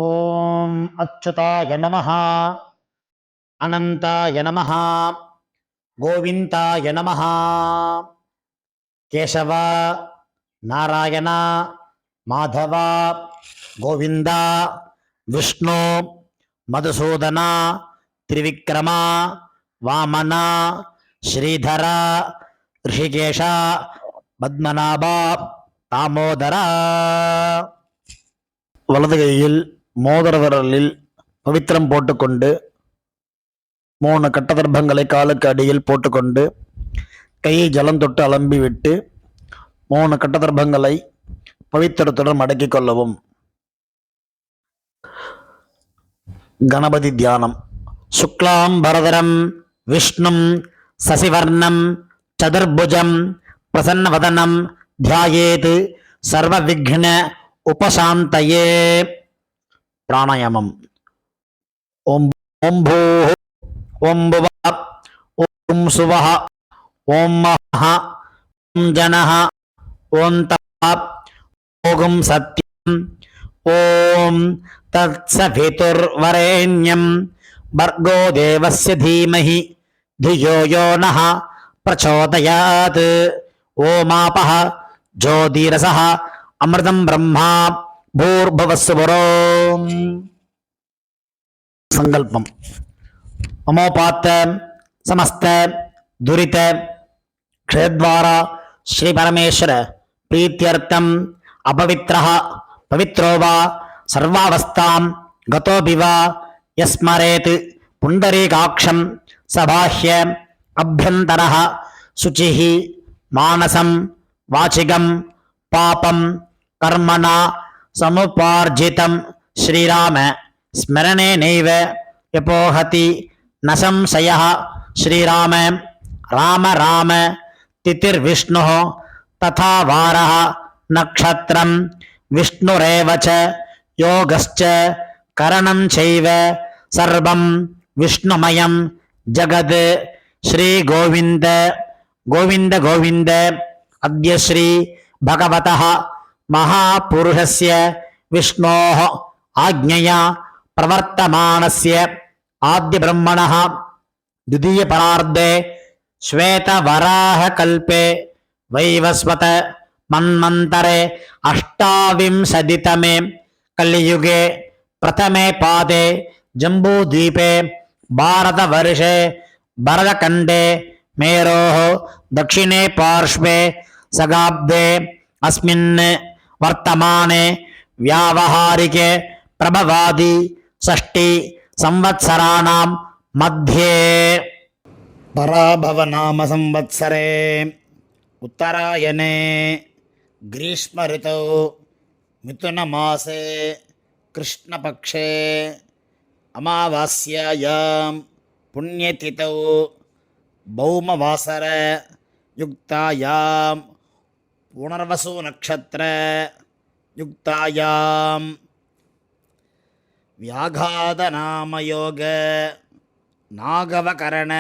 ஓம் அச்சுதாய நமஹ, அனந்தாய நமஹ, கோவிந்தாய நமஹ. கேசவ, நாராயண, மாதவ, கோவிந்தா, விஷ்ணு, மதுசூதன, திரிவிக்ரம, வாமன, ஸ்ரீதர, ரிஷிகேஷ, பத்மநாப, தாமோதர. வலது கையில் மோதிர விரலில் பவித்திரம் போட்டுக்கொண்டு 3 கட்டதர்பங்களை காலுக்கு அடியில் போட்டுக்கொண்டு கையை ஜலம் தொட்டு அலம்பி விட்டு 3 கட்டதர்பங்களை பவித்திரத்துடன் மடக்கிக் கொள்ளவும். கணபதி தியானம். சுக்லாம் பரதரம் விஷ்ணும் சசிவர்ணம் சதுர்புஜம் பிரசன்னவதனம் தியாயேத் சர்வ விக்ன உபசாந்தயே. பிராணாயாமம். ஓம் ஓம் பூ ஓம் புவ ஓம் சுவஹ ஓம் மஹ ஓம் ஜனஹ ஓம் தப ஓம் சத்யம் ஓம் தத்சவிதுர்வரேண்யம் பர்கோ தேவஸ்ய தீமஹி धियो यो नः प्रचोदयात्. ओमापः ज्योतिरसः अमृतं ब्रह्मा भूर्भुवस्सुवरोम्. संकल्पम. ममोपात्त समस्त दुरित क्षयद्वारा श्री परमेश्वर प्रीत्यर्थम अपवित्रः पवित्रो वा सर्वावस्थां गतोऽपि वा यस्मरेत् पुण्डरीकाक्षं सबाह्य अभ्यन्तरः शुचिः मानसं वाचिकं पापं कर्मणा समुपार्जितं श्रीराम स्मरणेनैव यपोहति न संशयः. श्रीराम राम राम तिथिर्विष्णुः तथा वारः नक्षत्रं विष्णुरेव च योगश्च करणं चैव सर्वं विष्णुमयं जगद. श्री गोविंद गोविंद गोविंद. अद्य श्री भगवतः महापुरुषस्य विष्णोः आज्ञया प्रवर्तमानस्य आद्य ब्रह्मणः द्वितीय परार्धे श्वेतवराहकल्पे वैवस्वत मन्वन्तरे अष्टाविंशतितमे कलियुगे प्रथमे पादे जम्बूद्वीपे भारतवर्षे भरतखण्डे मेरोः दक्षिणे पार्श्वे सगाब्दे अस्मिन् वर्तमाने व्यावहारिके प्रभवादि षष्टि संवत्सराणां मध्ये पराभवनाम संवत्सरे उत्तरायणे ग्रीष्म ऋतौ मिथुनमासे कृष्णपक्षे अमावास्यायां पुण्यतिथौ भौमवासर युक्तायां पुनर्वसु नक्षत्र युक्तायां व्याघातनामयोग नागवकरण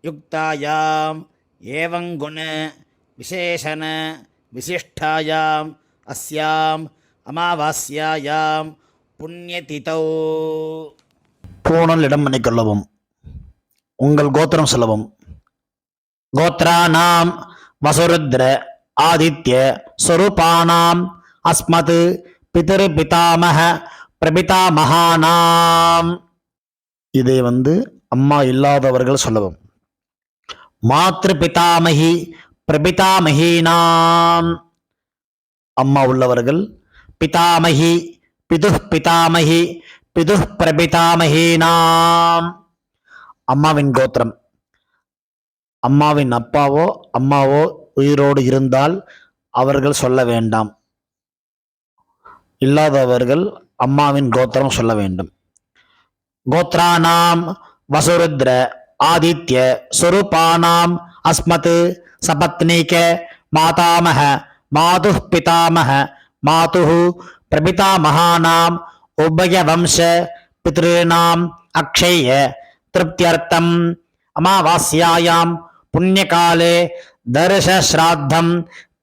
युक्तायां एवं गुण विशेषण विशिष्टायां अस्याम् अमावास्यायां புண்ணியதிதௌ. பூணல் இடம் பண்ணிக்கொள்ளவும். உங்கள் கோத்திரம் சொல்லவும். கோத்ரானாம் வசுருத்ர ஆதித்ய ஸ்வரூபானாம் அஸ்மத் பிதர் பிதாமக பிரபிதாமகானாம். இதை அம்மா இல்லாதவர்கள் சொல்லவும். மாத்ரு பிதாமகி பிரபிதாமகீனாம். அம்மா உள்ளவர்கள் பிதாமகி பிதுஹ் பிதாமகி பிதுஹ் பிரபிதாமகீனாம். அம்மாவின் கோத்திரம். அம்மாவின் அப்பாவோ அம்மாவோ உயிரோடு இருந்தால் அவர்கள் சொல்ல வேண்டாம். இல்லாதவர்கள் அம்மாவின் கோத்திரம் சொல்ல வேண்டும். கோத்ரானாம் வசுருத்ர ஆதித்ய ஸ்வரூபானாம் அஸ்மத் சபத்னீக மாதாமக மாதுஹ் பிதாமக மாதுஹு பிரபிதாமகானாம் உபயவம்ச பித்ருணாம் அக்ஷய திருப்தியர்த்தம் அமாவாஸ்யாயாம் புண்ணியகாலே தர்ஷ ஸ்ராத்தம்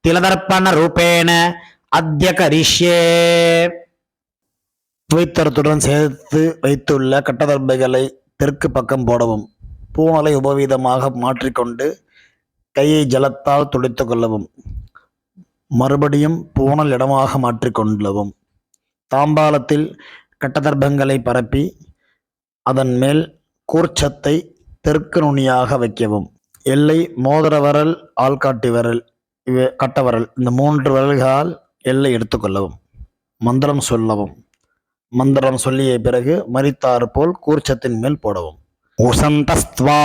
திலதர்ப்பண ரூபேண அத்ய கரிஷ்யே. துவைத்தரத்துடன் சேர்த்து வைத்துள்ள கட்டதர்பைகளை தெற்கு பக்கம் போடவும். பூணலை உபவீதமாக மாற்றிக்கொண்டு கையை ஜலத்தால் துடைத்து கொள்ளவும். மறுபடியும் பூணல் இடமாக மாற்றிக்கொள்ளவும். தாம்பாலத்தில் கட்டதர்பங்களை பரப்பி அதன் மேல் கூர்ச்சத்தை தெற்கு நுனியாக வைக்கவும். எல்லை மோதிர விரல், ஆள்காட்டி விரல், கட்டவரல், இந்த 3 விரல்களால் எல்லை எடுத்துக்கொள்ளவும். மந்திரம் சொல்லவும். மந்திரம் சொல்லிய பிறகு மரித்தாறு போல் கூர்ச்சத்தின் மேல் போடவும். உசந்தஸ்த்வா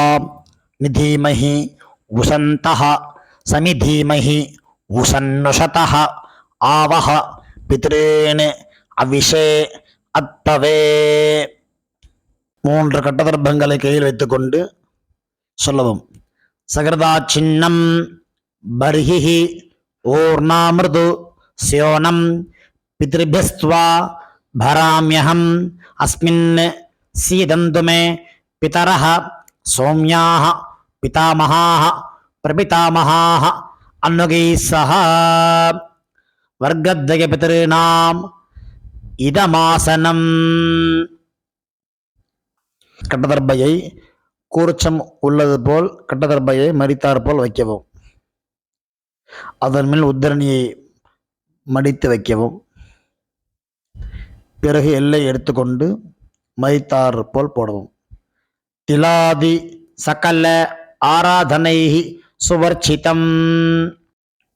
நிதீமஹி உசந்தஹ சமிதீமஹி உசன்னுஷதஹ ஆவஹ பித்ரேன் அவிஷே அத்தவே. 3 கட்டதர்பங்களை கையில் வைத்துக்கொண்டு சொல்லவும். சகிருதா சின்னம் பர்ஹிஹி ஊர்ணாமிருது ஸ்யோனம் பித்ருபிஸ்த்வா பராம்யஹம் அஸ்மின் சீதந்து மே பிதரஹ சௌம்யாஹ பிதாமஹாஹ பிரபிதாமஹாஹ அன்னுகைः சஹ வர்க்கத்வய பிதॄணாம் இதமாசனம். கட்டதர்பையை கூர்ச்சம் உள்ளது போல் கட்டதர்பையை மரித்தார் போல் வைக்கவும். அதன் மேல் உத்தரணியை மடித்து வைக்கவும். பிறகு எல்லை எடுத்துக்கொண்டு மரித்தார் போல் போடவும். திலாதி சகல ஆராதனை சுவர்ச்சிதம்.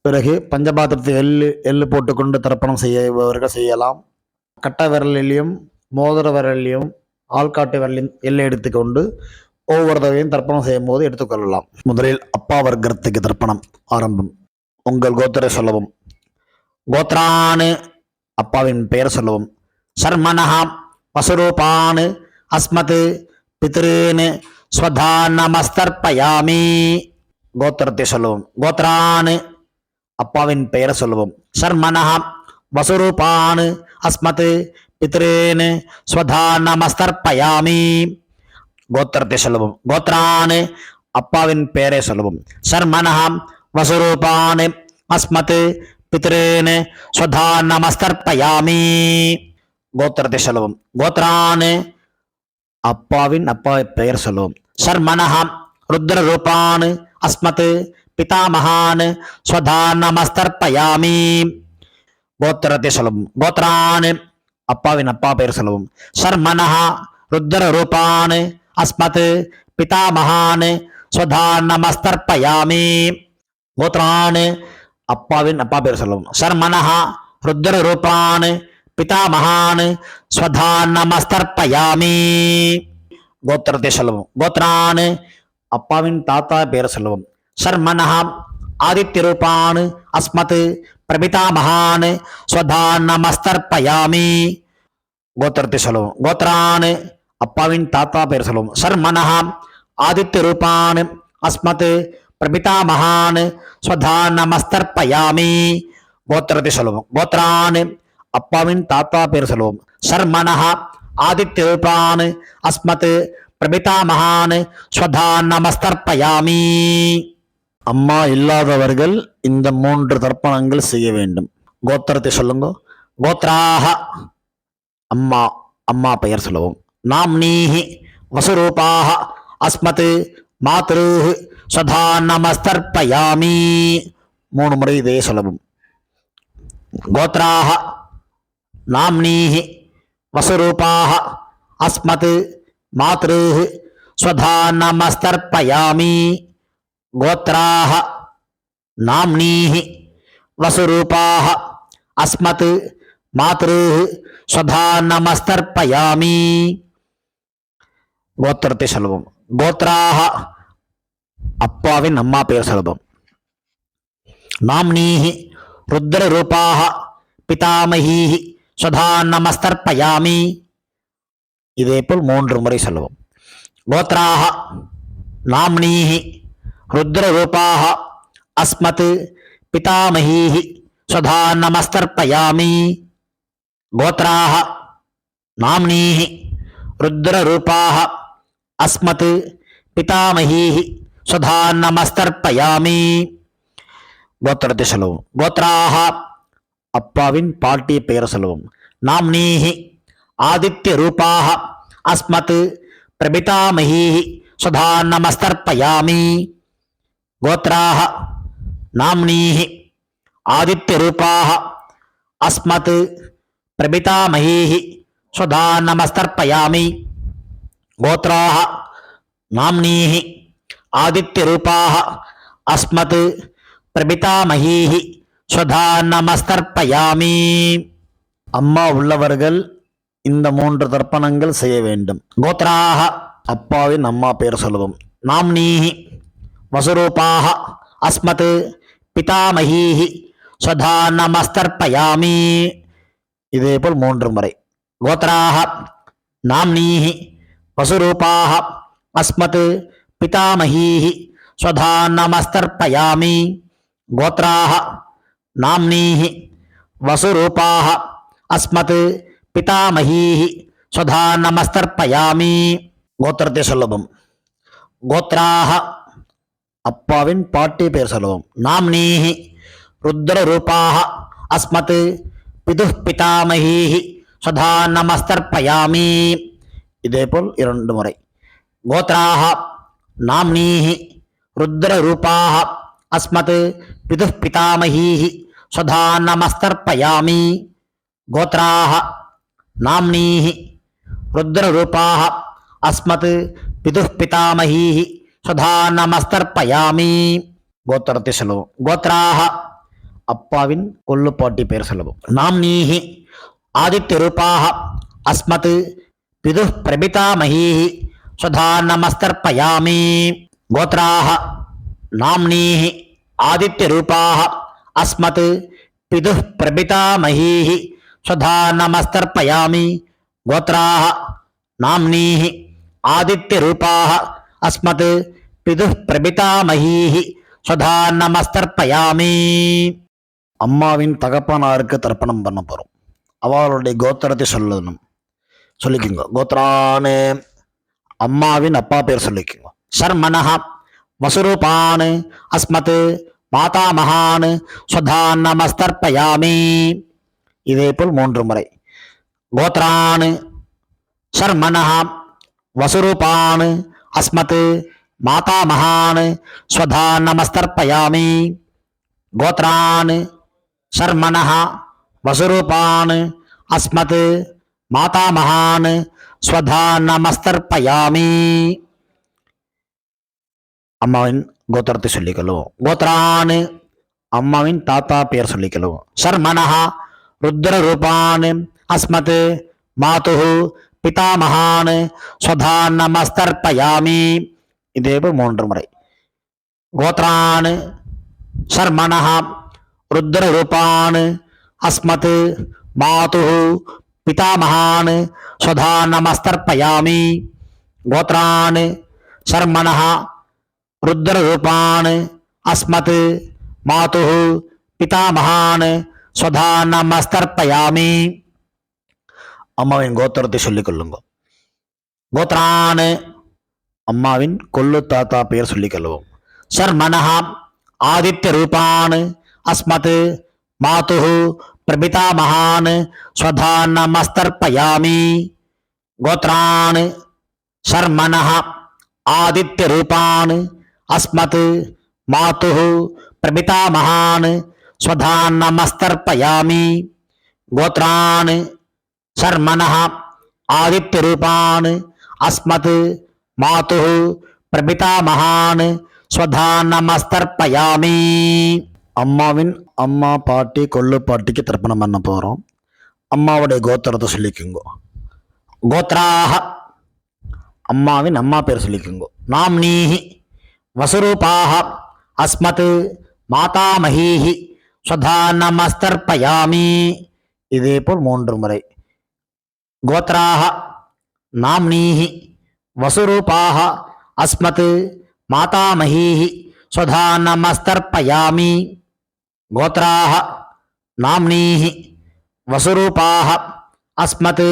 பிறகு பஞ்சபாத்திரத்தை எள்ளு போட்டுக்கொண்டு தர்ப்பணம் செய்யவர்கள் செய்யலாம். கட்ட விரலிலையும் மோதிர விரலிலையும் ஆள்காட்டு விரலையும் எல்லை எடுத்துக்கொண்டு ஒவ்வொரு தடவையும் தர்ப்பணம் செய்யும் போது எடுத்துக்கொள்ளலாம். முதலில் அப்பா வர்க்கத்துக்கு தர்ப்பணம் ஆரம்பம். உங்கள் கோத்திரை சொல்லவும். கோத்ரானு அப்பாவின் பெயர் சொல்லவும். சர்மனஹா வசுரூபான் அஸ்மத் பித்ருன் ஸ்வதா நமஸ்தர்ப்பயாமி. கோத்திரத்தை சொல்லவும். கோத்ரான் அப்பாவின் பெயர் சொல்லவும். சர்மனஹா வசுரூபான் அஸ்மத் பித்ருன் ஸ்வதா நமஸ்தர்ப்பயாமி. கோத்திரத்தை சொல்லவும். கோத்ரான் அப்பாவின் பெயரை சொல்லவும். சர்மனஹா வசுரூபான் அஸ்மத் பித்ருன் ஸ்வதா நமஸ்தர்ப்பயாமி. கோத்திரத்தை சொல்லவும். கோத்ரான் அப்பாவின் பெயர் சொல்லவும். சர்மனஹா ருத்ர ரூபான் அஸ்மத் பிதாமஹான் ஸ்வதா நமஸ்தர்ப்பயாமி. கோத்திரத்தை சொல்லவும். கோத்ரான் அப்பாவின் பெயர் சொல்லவும். சர்மனஹா ருத்ர ரூபான் அஸ்மத் பிதாமஹான் ஸ்வதா நமஸ்தர்ப்பயாமி. கோத்ரான் அப்பாவின் பெயர் சொல்லவும். சர்மனஹா ருத்ர ரூபான் பிதாமஹான் ஸ்வதா நமஸ்தர்ப்பயாமி. கோத்திரத்தை சொல்லவும். கோத்ரான் அப்பாவின் தாத்தா பெயர் சொல்லவும். சர்மனஹா ஆதித்ய ரூபான் அஸ்மத் பிரபிதாமஹான் ஸ்வதா நமஸ்தர்ப்பயாமி. கோத்திரத்தை சொல்லவும். கோத்ரான் அப்பாவின் தாத்தா பெயர் சொல்லவும். சர்மனஹா ஆதித்ய ரூபான் அஸ்மத் பிரபிதாமஹான் ஸ்வதா நமஸ்தர்ப்பயாமி. கோத்திரத்தை சொல்லவும். கோத்ரான் அப்பாவின் தாத்தா பெயர் சொல்லவும். சர்மனஹா ஆதித்ய ரூபான் அஸ்மத் பிரபிதாமஹான் ஸ்வதா நமஸ்தர்ப்பயாமி. அம்மா இல்லாதவர்கள் இந்த 3 தர்ப்பணங்கள் செய்ய வேண்டும். கோத்திரத்தை சொல்லுங்க. கோத்ராஹ அம்மா பெயர் சொல்லவும். நாம்னீஹி வசுரூபாஹ அஸ்மத் மாத்ருஹ் ஸ்வதா நமஸ்தர்ப்பயாமி. 3 முறை இதே சொல்லவும். கோத்ராஹ நாம்னீஹி வசுரூபாஹ அஸ்மத் மாத்ருஹ் ஸ்வதா நமஸ்தர்ப்பயாமி. கோத்ராஹ நாம்னீஹி வசுரூபாஹ அஸ்மத் மாத்ருஹ் ஸ்வதா நமஸ்தர்ப்பயாமி. கோத்திரத்தை சொல்லுவோம். கோத்ராஹ அப்பாவின் பெயர் சொல்லுவோம். நாம்னீஹி ருத்ர ரூபாஹ பிதாமஹீஹி ஸ்வதா நமஸ்தர்ப்பயாமி. இதேபோல் 3 முறை சொல்லுவோம். கோத்ராஹ நாம்னீஹி ருத்ர ரூபாஹ அஸ்மத் பிதாமஹீஹி ஸ்வதா நமஸ்தர்ப்பயாமி. கோத்ராஹ நாம்னீஹி ருத்ர ரூபாஹ அஸ்மத் பிதாமஹீஹி ஸ்வதா நமஸ்தர்ப்பயாமி. கோத்திரத்தை சொல்லுவோம். கோத்ராஹ அப்பாவின் பாட்டிய பெயர் சொல்லுவோம். நாம்னீஹி ஆதித்யரூபாः அஸ்மத் பிரபிதாமகீः சுதா நமஸ்தர்ப்பயாமி. கோத்ராः நாம்னீः ஆதித்யரூபாः அஸ்மத் பிரபிதாமகீः சுதா நமஸ்தர்ப்பயாமி. கோத்ராः நாம்னீः ஆதித்யரூபாः அஸ்மத் பிரபிதாமகீः சுதா நமஸ்தர்ப்பயாமி. அம்மா உள்ளவர்கள் இந்த 3 தர்ப்பணங்கள் செய்ய வேண்டும். கோத்ராக அப்பாவின் அம்மா பெயர் சொல்லுவோம். நாம்னீஹி வசுரூபாக அஸ்மத் பிதாமகீஹி சுதா நமஸ்தர்ப்பயாமி. இதேபோல் 3 முறை. கோத்ராக நாம்னீஹி வசுரூபாக அஸ்மத் பிதாமகீஹி சுதா நமஸ்தர்ப்பயாமி. கோத்ராக நாம்னீஹி வசுரூபாக அஸ்மத் பிதாமகீஹி சுதா நமஸ்தர்ப்பயாமி. கோத்திரத்தை சொல்லவும். கோத்ராக அப்பாவின் பாட்டி பெயர் சொல்லவும். நாம்னீஹி ருத்ரரூபாக அஸ்மத் பிதுः பிதாமகீஹி சுதா நமஸ்தர்ப்பயாமி. இதேபோல் 2 முறை. கோத்ராக நாம்னீஹி ருத்ரரூபாக அஸ்மத் பிதுः பிதாமகீஹி சுதா நமஸ்தர்ப்பயாமி. கோத்ராக நாம்னீஹி ருத்ரரூபாக அஸ்மத் பிதுः பிதாமகீஹி சுதா நமஸ்தர்ப்பயாமி. கோத்திரத்தை சொல்லுவோம். கோத்ராக அப்பாவின் கொள்ளுப்பாட்டி பெயர் சொல்லுவோம். நாம்னீஹி ஆதித்யரூபாக அஸ்மத் பிதுः பிரபிதாமகீஹி சுதா நமஸ்தர்ப்பயாமி. கோத்ராக நாம்னீஹி ஆதித்யரூபாக அஸ்மத் பிதுः பிரபிதாமகீஹி சுதா நமஸ்தர்ப்பயாமி. கோத்ராக நாம்னீஹி ஆதித்யரூபாக அஸ்மத் பிதுः பிரபிதாமகீஹி சுதா நமஸ்தர்ப்பயாமி. அம்மாவின் தகப்பனாருக்கு தர்ப்பணம் பண்ண போகிறோம். அவளுடைய கோத்திரத்தை சொல்லணும். சொல்லிக்கோங்க. கோத்ரானு அம்மாவின் அப்பா பேர் சொல்லிக்கோங்க. சர்மனஹ வசுரூபான் அஸ்மத் மாதாமகான் சுதா நமஸ்தர்ப்பயாமி. இதேபோல் 3 முறை. கோத்ரான் சர்மனஹ வசுரூபான் அஸ்மத் மாதாமகான் சுதா நமஸ்தர்ப்பயாமி. கோத்ரான் சர்மனஹ வசுரூபான் அஸ்மத் மாதாமகான் சுதா நமஸ்தர்ப்பயாமி. அம்மாவின் கோத்திரத்தை சொல்லிக்கொள்ளுவோம். கோத்ரான் அம்மாவின் தாத்தா பெயர் சொல்லிக்கொள்ளுவோம். சர்மனஹ ருத்ரரூபான் அஸ்மத் மாதுः பிதாமகான் சுதா நமஸ்தர்ப்பயாமி. இதேபோல் 3 முறை. கோத்ரான் சர்மனஹ ருத்ரரூபான் அஸ்மத் மாதுः பிதாமகான் சுதா நமஸ்தர்ப்பயாமி. கோத்ரான் சர்மனஹ ருத்ரரூபான் அஸ்மத் மாதுः பிதாமகான் சுதா நமஸ்தர்ப்பயாமி. அம்மாவின் கோத்திரத்தை சொல்லிக் கொள்ளுங்க. கோத்ரான் அம்மாவின் கொள்ளு தாத்தா பெயர் சொல்லிக் கொள்வோம். சர்மனஹ ஆதித்யரூபான் அஸ்மத் மாதுः பிரபிதாமகான் சுதா நமஸ்தர்ப்பயாமி. கோத்ரான் சர்மனஹ ஆதித்யரூபான் அஸ்மத் மாதுः பிரபிதாமகான் சுதா நமஸ்தர்ப்பயாமி. கோத்ரான் சர்மனஹ ஆதித்யரூபான் அஸ்மத் மாதுः பிரபிதாமகான் சுதா நமஸ்தர்ப்பயாமி. அம்மாவின் அம்மா பாட்டி கொள்ளு பாட்டிக்கு தர்ப்பணம் பண்ண போகிறோம். அம்மாவுடைய கோத்திரத்தை சொல்லிக்குங்கோ. கோத்ராக அம்மாவின் அம்மா பேர் சொல்லிக்குங்கோ. நாம்னீஹி வசுரூபாக அஸ்மத் மாதாமகீஹி சுதா நமஸ்தர்ப்பயாமி. இதேபோல் 3 முறை. கோத்ராக நாம்னீஹி வசுரூபாக அஸ்மத் மாதாமகீஹி சுதா நமஸ்தர்ப்பயாமி. கோத்ராக நாம்னீஹி வசுரூபாக அஸ்மத்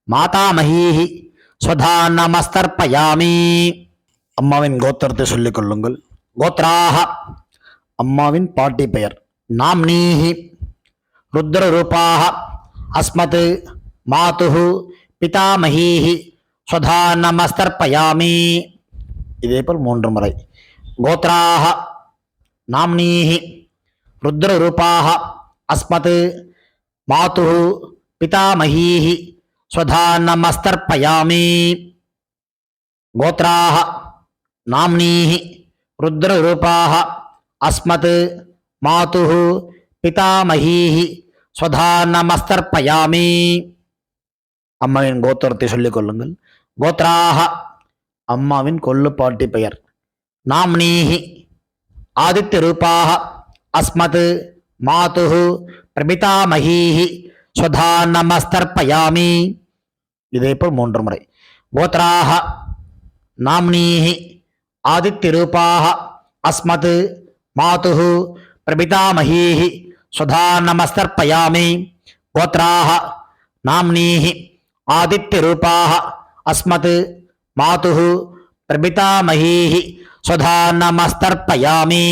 மாதாமகீஹி சுதா நமஸ்தர்ப்பயாமி. அம்மாவின் கோத்திரத்தை சொல்லிக் கொள்ளுங்கள். கோத்ராக அம்மாவின் பாட்டி பெயர். நாம்னீஹி ருத்ரரூபாக அஸ்மத் மாதுஹு பிதாமகீஹி ஸ்வதா நமஸ்தர்ப்பயாமி. இதேபோல் 3 முறை. கோத்ராஹ நாம்னீஹி ருத்ரரூபாஹ அஸ்மத் மாதுஹு பிதாமகீஹி ஸ்வதா நமஸ்தர்ப்பயாமி. கோத்ராஹ நாம்னீஹி ருத்ரரூபாஹ அஸ்மத் மாதுஹு பிதாமகீஹி ஸ்வதா நமஸ்தர்ப்பயாமி. அம்மாவின் கோத்திரத்தை சொல்லிக் கொள்ளுங்கள். கோத்ராஹ அம்மாவின் கொள்ளுப்பாட்டி பெயர். நாம்னீஹி ஆதித்ய ரூபாஹ அஸ்மத் மாதுஹு பிரபிதாமகீஹி ஸ்வதா நமஸ்தர்ப்பயாமி. இதேபோல் 3 முறை. கோத்ராஹ நாம்னீஹி ஆதித்ய ரூபாஹ அஸ்மத் மாதுஹு பிரபிதாமகீஹி ஸ்வதா நமஸ்தர்ப்பயாமி. கோத்ராஹ நாம்னீஹி ஆதித்ய ரூபாஹ அஸ்மத் மாதுஹு பிரபிதாமகீஹி ஸ்வதா நமஸ்தர்ப்பயாமி.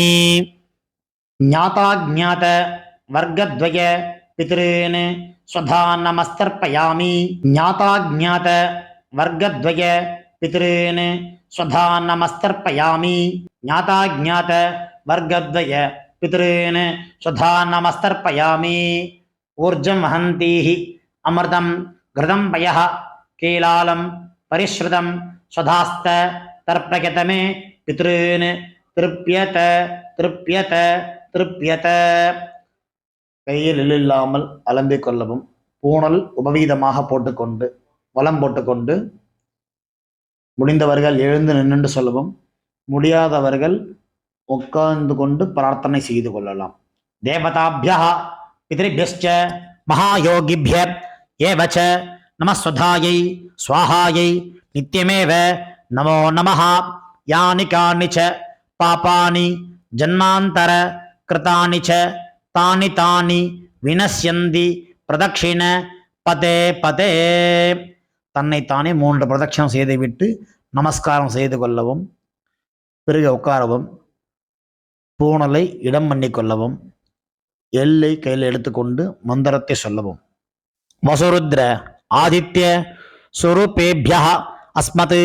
ஞாதாஜ்ஞாத வர்க்கத்வய பித்ருன் ஸ்வதா நமஸ்தர்ப்பயாமி. ஞாதாஜ்ஞாத வர்க்கத்வய பித்ருன் ஸ்வதா நமஸ்தர்ப்பயாமி. ஞாதாஜ்ஞாத வர்க்கத்வய பித்ருன் ஸ்வதா நமஸ்தர்ப்பயாமி. ஊர்ஜம் வஹந்தீஹி அமிர்தம் கிருதம் பயः கீலாலம் பரிஸ்ருதம் ஸ்வதாஸ்த தர்ப்பயதமே பித்ருன் திருப்யத திருப்யத திருப்யத. கையில் இல்லாமல் அலம்பிக் கொள்ளவும். பூணல் உபவீதமாக போட்டுக்கொண்டு வலம் போட்டுக்கொண்டு முடிந்தவர்கள் எழுந்து நின்று சொல்லவும். முடியாதவர்கள் உட்கார்ந்து கொண்டு பிரார்த்தனை செய்து கொள்ளலாம். தேவதாபியः பித்ருபியஸ்ச மகாயோகிபிய ஏவச நமஸ்வதாயை ஸ்வாஹாயை நித்யமேவ நமோ நமஹ. யானி கானி ச பாபானி ஜன்மாந்தர கிருதானி ச தானி தானி வினஸ்யந்தி பிரதக்ஷிண பதே பதே. தன்னைத்தானே 3 பிரதட்சணம் செய்துவிட்டு நமஸ்காரம் செய்து கொள்ளவும். பிறகு உட்காரவும். பூணலை இடம் பண்ணிக்கொள்ளவும். எல்லை கையில் எடுத்துக்கொண்டு மந்திரத்தை சொல்லவும். வசுருத்ர ஆதித்ய ஸ்வரூபேபியः அஸ்மத்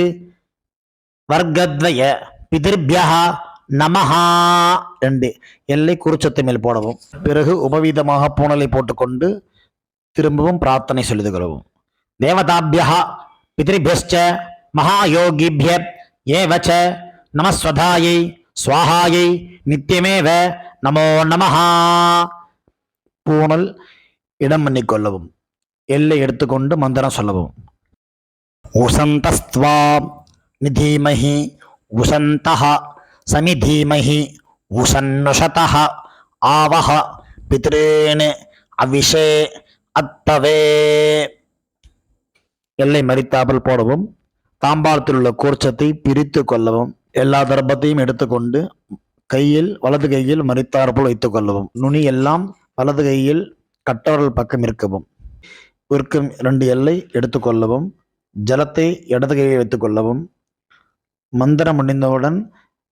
வர்க்கத்வய பிதிர்பியः நமஹ. 2 எல்லை குறிச்சத்து மேல் போடவும். பிறகு உபவீதமாக பூணலை போட்டுக்கொண்டு திரும்பவும் பிரார்த்தனை சொல்லிக் கொள்ளவும். தேவதாபியः பித்ருபியஸ்ச மகாயோகிபிய ஏவச நமஸ்வதாயை ஸ்வாஹாயை நித்யமேவ நமோ நமஹ. பூணல் இடம் பண்ணிக்கொள்ளவும். எல்லை எடுத்துக்கொண்டு மந்திரம் சொல்லவும். உசந்தஸ்த்வா நிதீமஹி உசந்தஹ சமிதீமஹி உசன்னுஷதஹ ஆவஹ பித்ருன் அவிஷே அத்தவே. எல்லை மறித்தாமல் போடவும். தாம்பாளத்தில் உள்ள கூர்ச்சத்தை பிரித்து கொள்ளவும். எல்லா தர்ப்பத்தையும் எடுத்துக்கொண்டு கையில் வலது கையில் மறித்தாற்போல் வைத்துக் கொள்ளவும். நுனி எல்லாம் வலது கையில் கட்டவரல் பக்கம் இருக்கவும். இருக்கும் 2 எல்லை எடுத்துக்கொள்ளவும். ஜலத்தை இடது கையை வைத்துக் கொள்ளவும். மந்திரம் முடிந்தவுடன்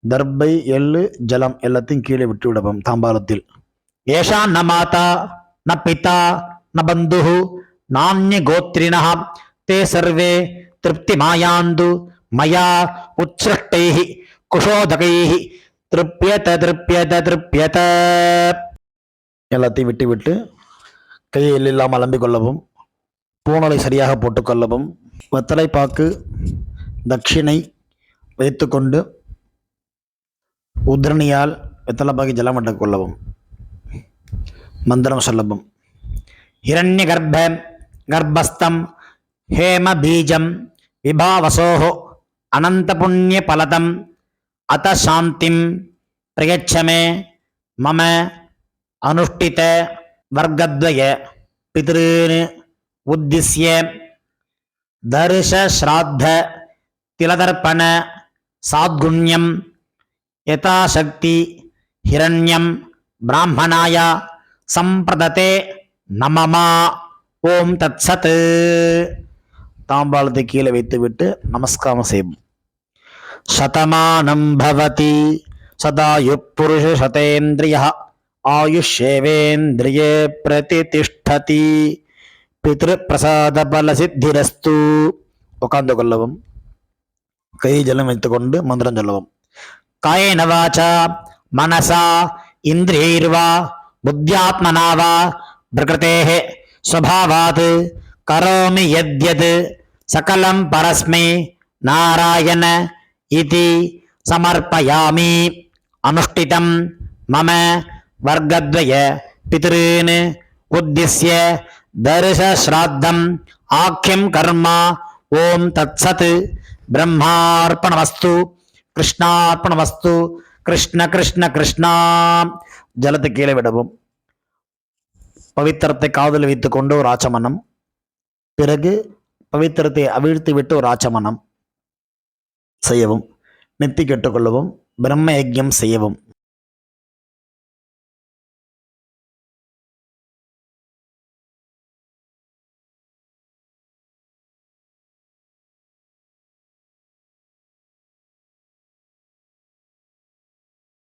தர்பை எள்ளு ஜலம் எல்லாத்தையும் கீழே விட்டு விடவும். தாம்பாளத்தில் ஏஷா ந மாதா ந பிதா ந பந்துஹு நான்ய கோத்ரிணः தே சர்வே திருப்தி மாயாந்து மயா உச்ச்ருஷ்டைஹி குஷோதகைஹி திருப்யத திருப்யத திருப்யத. எல்லாத்தையும் விட்டு விட்டு கையில் இல்லாமல் அலம்பிக் கொள்ளவும். பூணலை சரியாக போட்டுக்கொள்ளவும். வெத்தலைப்பாக்கு தட்சிணை வைத்துக்கொண்டு உத்ரணியால் வெத்தலைப்பாக்கி ஜலம் விட்டுக் கொள்ளவும். மந்திரம் சொல்லவும். ஹிரண்ய கர்ப்ப கர்ப்பஸ்தம் ஹேம பீஜம் விபாவசோஹோ அனந்த புண்ணிய பலதம் அத சாந்திம் பிரயச்சமே மம அனுஷ்டித வர்க்கத்வய பித்ருன் உத்திஸ்ய தர்ஷ ஸ்ராத்த திலதர்ப்பண சாத்குண்யம் யதாசக்தி ஹிரண்யம் பிராமணாய சம்பிரததே நமமா. ஓம் தத்சத். தாம்பாளத்தை கீழே வைத்துவிட்டு நமஸ்காரம் செய்யும். சதமானம் பவதி சதாயு புருஷ சதேந்திரிய ஆயுஷ்யேவேந்திரியே பிரதிதிஷ்டதி பித்ரு பிரசாத பல சித்திரஸ்து. உட்கார்ந்து கொள்ளவும். கை ஜலம் வைத்துக்கொண்டு மந்திரம் சொல்லவும். காயேன வாசா மனசா இந்திரியைர்வா புத்தியாத்மனா வா பிரகிருதேஹ ஸ்வபாவாத் கரோமி யத்யத் சகலம் பரஸ்மை நாராயண இதி சமர்ப்பயாமி. அனுஷ்டிதம் மம வர்க்கத்வய பித்ருன் உத்திஸ்ய தர்ச ஸ்ராத்தம் ஆக்கியம் கர்மா. ஓம் தத்சத். பிரம்மார்ப்பணமஸ்து. கிருஷ்ணார்ப்பணமஸ்து. கிருஷ்ண கிருஷ்ண கிருஷ்ணா. ஜலத்தை கீழே விடவும். பவித்திரத்தை காதில் வைத்துக் கொண்டு ஒரு ஆச்சமனம். பிறகு பவித்திரத்தை அவிழ்த்து விட்டு ஒரு ஆச்சமனம் செய்யவும். நெத்தி கெட்டுக்கொள்ளவும். பிரம்ம யஜ்யம் செய்யவும்.